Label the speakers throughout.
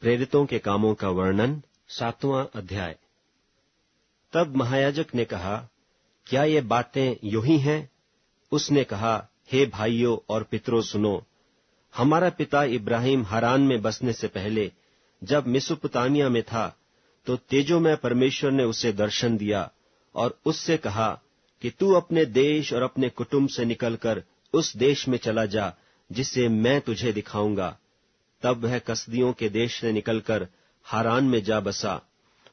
Speaker 1: प्रेरितों के कामों का वर्णन 7वां अध्याय। तब महायाजक ने कहा, क्या ये बातें यूं ही हैं? उसने कहा, हे भाइयों और पितरों सुनो, हमारा पिता इब्राहिम हारान में बसने से पहले जब मेसोपोटामिया में था, तो तेजोमय परमेश्वर ने उसे दर्शन दिया और उससे कहा कि तू अपने देश और अपने कुटुंब से निकलकर उस देश में चला जा जिसे मैं तुझे दिखाऊंगा। तब वह कसदियों के देश से निकलकर हारान में जा बसा,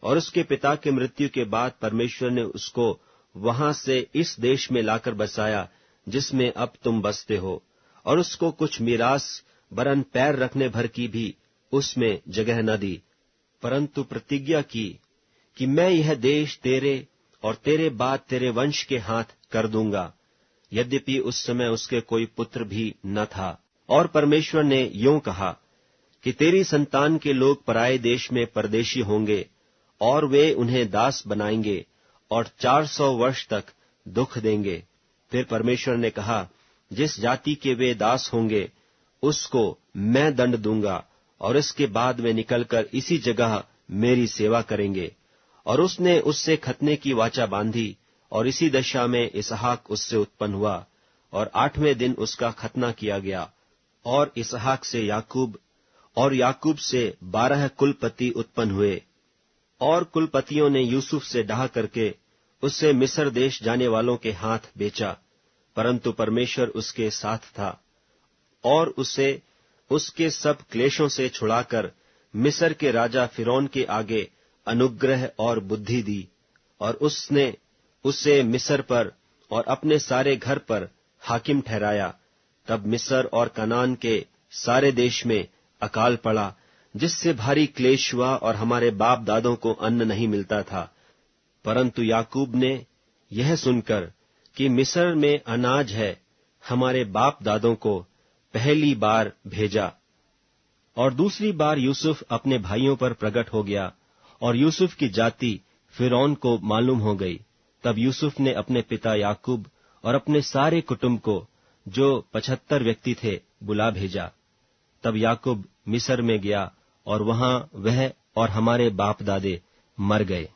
Speaker 1: और उसके पिता की मृत्यु के बाद परमेश्वर ने उसको वहां से इस देश में लाकर बसाया जिसमें अब तुम बसते हो, और उसको कुछ मीरास वरन पैर रखने भर की भी उसमें जगह न दी, परंतु प्रतिज्ञा की कि मैं यह देश तेरे और तेरे बाद तेरे वंश के हाथ कर दूंगा। यद्यपि उस समय उसके कोई पुत्र भी न था। और परमेश्वर ने यूं कहा कि तेरी संतान के लोग पराए देश में परदेशी होंगे, और वे उन्हें दास बनाएंगे और 400 वर्ष तक दुख देंगे। फिर परमेश्वर ने कहा, जिस जाति के वे दास होंगे उसको मैं दंड दूंगा, और इसके बाद वे निकलकर इसी जगह मेरी सेवा करेंगे। और उसने उससे खतने की वाचा बांधी, और इसी दशा में इसहाक उससे उत्पन्न हुआ, और 8वें दिन उसका खतना किया गया। और इसहाक से याकूब, और याकूब से 12 कुलपति उत्पन्न हुए। और कुलपतियों ने यूसुफ से डाह करके उससे मिस्र देश जाने वालों के हाथ बेचा, परंतु परमेश्वर उसके साथ था, और उसे उसके सब क्लेशों से छुड़ाकर मिस्र के राजा फिरौन के आगे अनुग्रह और बुद्धि दी, और उसने उसे मिस्र पर और अपने सारे घर पर हाकिम ठहराया। तब मिस्र और कनान के सारे देश में अकाल पड़ा, जिससे भारी क्लेश हुआ, और हमारे बाप दादों को अन्न नहीं मिलता था। परंतु याकूब ने यह सुनकर कि मिस्र में अनाज है, हमारे बाप दादों को पहली बार भेजा। और दूसरी बार यूसुफ अपने भाइयों पर प्रकट हो गया, और यूसुफ की जाति फिरौन को मालूम हो गई। तब यूसुफ ने अपने पिता याकूब और अपने सारे कुटुंब को, जो 75 व्यक्ति थे, बुला भेजा। तब याकूब मिस्र में गया, और वहां वह और हमारे बाप दादे मर गए,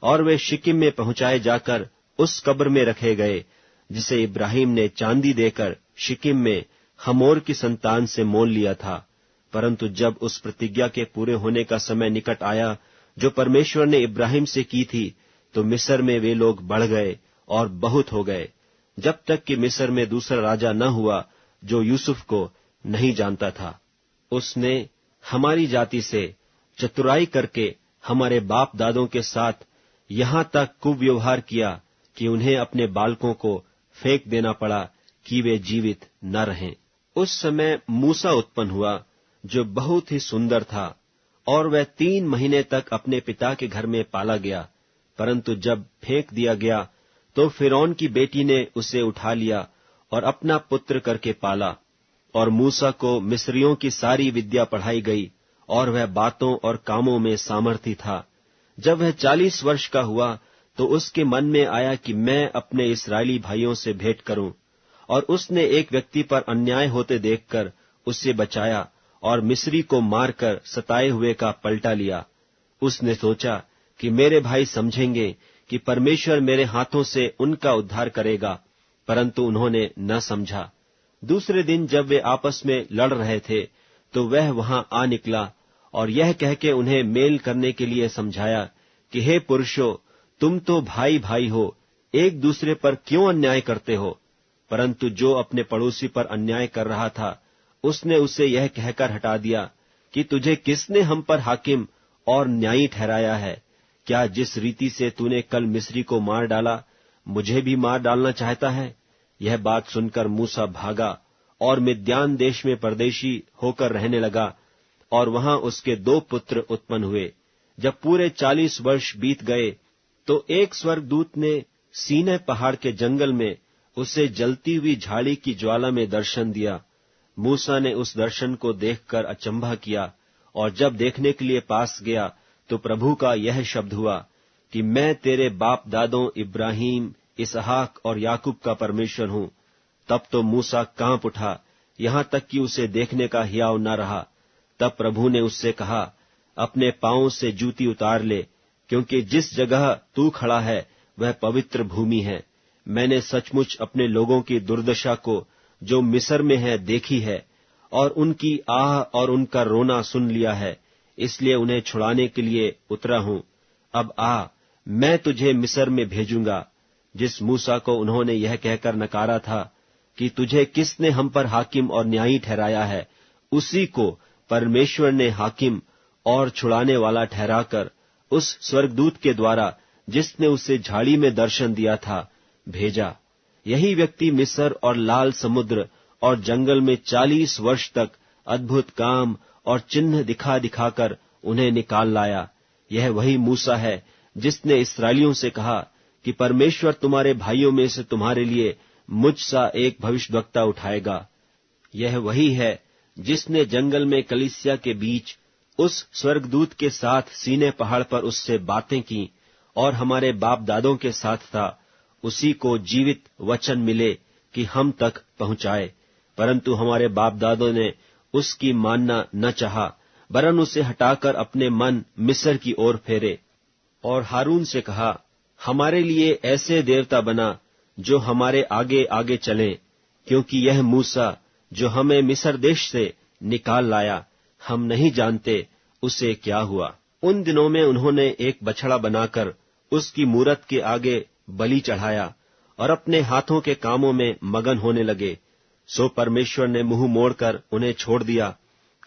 Speaker 1: और वे शिकिम में पहुंचाए जाकर उस कब्र में रखे गए जिसे इब्राहिम ने चांदी देकर शिकिम में हमोर की संतान से मोल लिया था। परंतु जब उस प्रतिज्ञा के पूरे होने का समय निकट आया जो परमेश्वर ने इब्राहिम से की थी, तो मिस्र में वे लोग बढ़ गए और बहुत हो गए, जब तक कि मिस्र में दूसरा राजा न हुआ जो यूसुफ को नहीं जानता था। उसने हमारी जाति से चतुराई करके हमारे बाप दादों के साथ यहां तक कुव्यवहार किया कि उन्हें अपने बालकों को फेंक देना पड़ा कि वे जीवित न रहें। उस समय मूसा उत्पन्न हुआ, जो बहुत ही सुंदर था, और वह 3 महीने तक अपने पिता के घर में पाला गया। परंतु जब फेंक दिया गया, तो फिरौन की बेटी ने उसे उठा लिया और अपना पुत्र करके पाला। और मूसा को मिस्रियों की सारी विद्या पढ़ाई गई, और वह बातों और कामों में सामर्थी था। जब वह 40 वर्ष का हुआ, तो उसके मन में आया कि मैं अपने इस्राएली भाइयों से भेंट करूं। और उसने एक व्यक्ति पर अन्याय होते देखकर उससे बचाया, और मिस्री को मारकर सताए हुए का पलटा लिया। उसने सोचा कि मेरे भाई समझेंगे कि परमेश्वर मेरे हाथों से उनका उद्धार करेगा, परंतु उन्होंने न समझा। दूसरे दिन जब वे आपस में लड़ रहे थे, तो वह वहां आ निकला, और यह कह के उन्हें मेल करने के लिए समझाया कि हे पुरुषों, तुम तो भाई भाई हो, एक दूसरे पर क्यों अन्याय करते हो? परंतु जो अपने पड़ोसी पर अन्याय कर रहा था, उसने उसे यह कहकर हटा दिया कि तुझे किसने हम पर हाकिम और न्यायी ठहराया है? क्या जिस रीति से तूने कल मिस्री को मार डाला, मुझे भी मार डालना चाहता है? यह बात सुनकर मूसा भागा और मिद्यान देश में परदेशी होकर रहने लगा, और वहां उसके 2 पुत्र उत्पन्न हुए। जब पूरे 40 वर्ष बीत गए, तो एक स्वर्गदूत ने सीनै पहाड़ के जंगल में उसे जलती हुई झाड़ी की ज्वाला में दर्शन दिया। मूसा ने उस दर्शन को देखकर अचंभा किया, और जब देखने के लिए पास गया, तो प्रभु का यह शब्द हुआ कि मैं तेरे बाप दादों इब्राहिम, इसहाक और याकूब का परमेश्वर हूं। तब तो मूसा कांप उठा, यहां तक कि उसे देखने का हियाव न रहा। तब प्रभु ने उससे कहा, अपने पांव से जूती उतार ले, क्योंकि जिस जगह तू खड़ा है वह पवित्र भूमि है। मैंने सचमुच अपने लोगों की दुर्दशा को जो मिस्र में है देखी है, और उनकी आह और उनका रोना सुन लिया है, इसलिए उन्हें छुड़ाने के लिए उतरा हूं। अब आ, मैं तुझे मिस्र में भेजूंगा। जिस मूसा को उन्होंने यह कहकर नकारा था कि तुझे किसने हम पर हाकिम और न्यायी ठहराया है, उसी को परमेश्वर ने हाकिम और छुड़ाने वाला ठहराकर उस स्वर्गदूत के द्वारा, जिसने उसे झाड़ी में दर्शन दिया था, भेजा। यही व्यक्ति मिस्र और लाल समुद्र और जंगल में 40 वर्ष तक अद्भुत काम और चिन्ह दिखा दिखाकर उन्हें निकाल लाया। यह वही मूसा है जिसने इस्राएलियों से कहा कि परमेश्वर तुम्हारे भाइयों में से तुम्हारे लिए मुझ सा एक भविष्यद्वक्ता उठाएगा। यह वही है जिसने जंगल में कलीसिया के बीच उस स्वर्गदूत के साथ सीने पहाड़ पर उससे बातें की और हमारे बाप दादों के साथ था। उसी को जीवित वचन मिले कि हम तक पहुंचाए, परंतु हमारे बाप दादों ने उसकी मानना न चाहा, वरन उसे हटाकर अपने मन मिस्र की ओर फेरे। और हारून से कहा, हमारे लिए ऐसे देवता बना जो हमारे आगे आगे चलें, क्योंकि यह मूसा जो हमें मिस्र देश से निकाल लाया, हम नहीं जानते उसे क्या हुआ। उन दिनों में उन्होंने एक बछड़ा बनाकर उसकी मूरत के आगे बलि चढ़ाया और अपने हाथों के कामों में मगन होने लगे। सो परमेश्वर ने मुंह मोड़कर उन्हें छोड़ दिया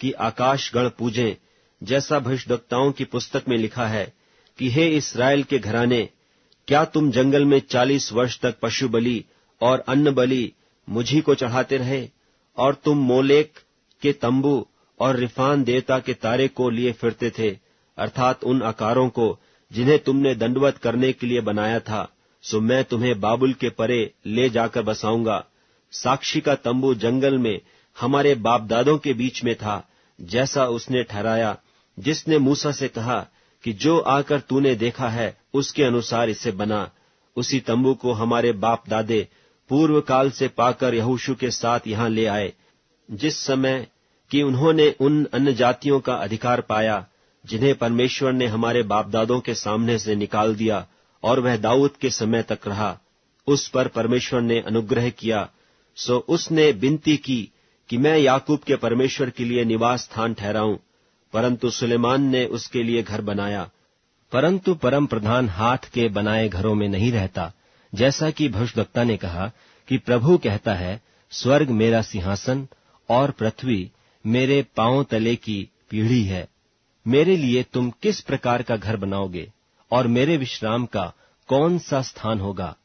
Speaker 1: कि आकाशगण पूजें, जैसा भविष्यद्वक्ताओं की पुस्तक में लिखा है कि हे इस्राएल के घराने, क्या तुम जंगल में 40 वर्ष तक पशु बलि और अन्न बलि मुझी को चढ़ाते रहे, और तुम मोलेक के तंबू और रिफान देवता के तारे को लिए फिरते थे, अर्थात उन आकारों को जिन्हें तुमने दंडवत करने के लिए बनाया था। सो मैं तुम्हें बाबुल के परे ले जाकर बसाऊंगा। साक्षी का तंबू जंगल में हमारे बाप दादों के बीच में था, जैसा उसने ठहराया, जिसने मूसा से कहा कि जो आकर तूने देखा है उसके अनुसार इसे बना। उसी तंबू को हमारे बाप दादे पूर्व काल से पाकर यहोशू के साथ यहां ले आए, जिस समय कि उन्होंने उन अन्य जातियों का अधिकार पाया जिन्हें परमेश्वर ने हमारे बाप दादों के सामने से निकाल दिया, और वह दाऊद के समय तक रहा। उस पर परमेश्वर ने अनुग्रह किया। सो उसने विनती की कि मैं याकूब के परमेश्वर के लिए निवास स्थान ठहराऊं, परंतु सुलेमान ने उसके लिए घर बनाया। परंतु परम प्रधान हाथ के बनाए घरों में नहीं रहता, जैसा कि भविष्यद्वक्ता ने कहा कि प्रभु कहता है, स्वर्ग मेरा सिंहासन और पृथ्वी मेरे पांव तले की पीढ़ी है। मेरे लिए तुम किस प्रकार का घर बनाओगे, और मेरे विश्राम का कौन सा स्थान होगा?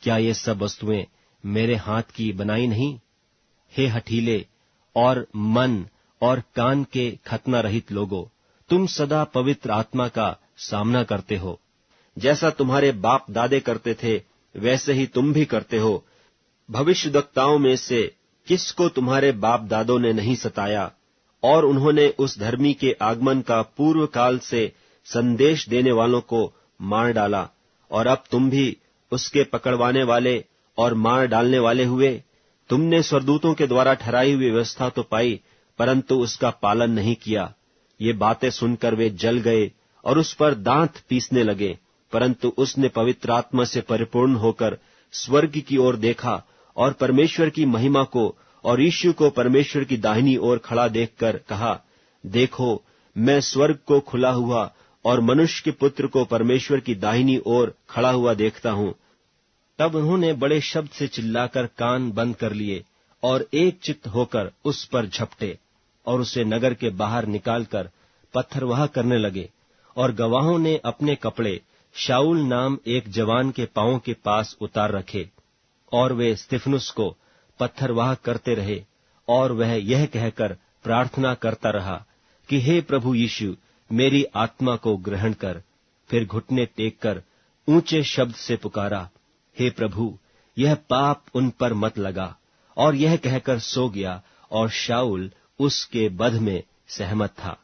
Speaker 1: क्या ये सब वस्तुएं मेरे हाथ की बनाई नहीं? हे हठीले और मन और कान के खतना रहित लोगों, तुम सदा पवित्र आत्मा का सामना करते हो। जैसा तुम्हारे बाप दादे करते थे, वैसे ही तुम भी करते हो। भविष्यद्वक्ताओं में से किसको तुम्हारे बाप दादों ने नहीं सताया, और उन्होंने उस धर्मी के आगमन का पूर्व काल से संदेश देने वालों को मार डाला। और अब तुम भी उसके पकड़वाने वाले और मार डालने वाले हुए। तुमने स्वर्गदूतों के द्वारा ठहराई हुई व्यवस्था तो पाई, परंतु उसका पालन नहीं किया। ये बातें सुनकर वे जल गए और उस पर दांत पीसने लगे। परंतु उसने पवित्र आत्मा से परिपूर्ण होकर स्वर्ग की ओर देखा और परमेश्वर की महिमा को और यीशु को परमेश्वर की दाहिनी ओर खड़ा देखकर कहा, देखो, मैं स्वर्ग को खुला हुआ और मनुष्य के पुत्र को परमेश्वर की दाहिनी ओर खड़ा हुआ देखता हूं। तब उन्होंने बड़े शब्द से चिल्लाकर कान बंद कर लिए और एक चित्त होकर उस पर झपटे और उसे नगर के बाहर निकालकर पत्थरवाह करने लगे। और गवाहों ने अपने कपड़े शाऊल नाम एक जवान के पांवों के पास उतार रखे, और वे स्तिफनुस को पत्थरवाह करते रहे। और वह यह कहकर प्रार्थना करता रहा कि हे प्रभु यीशु, मेरी आत्मा को ग्रहण कर। फिर घुटने टेककर ऊंचे शब्द से पुकारा, हे प्रभु, यह पाप उन पर मत लगा। और यह कहकर सो गया, और शाऊल उसके वध में सहमत था।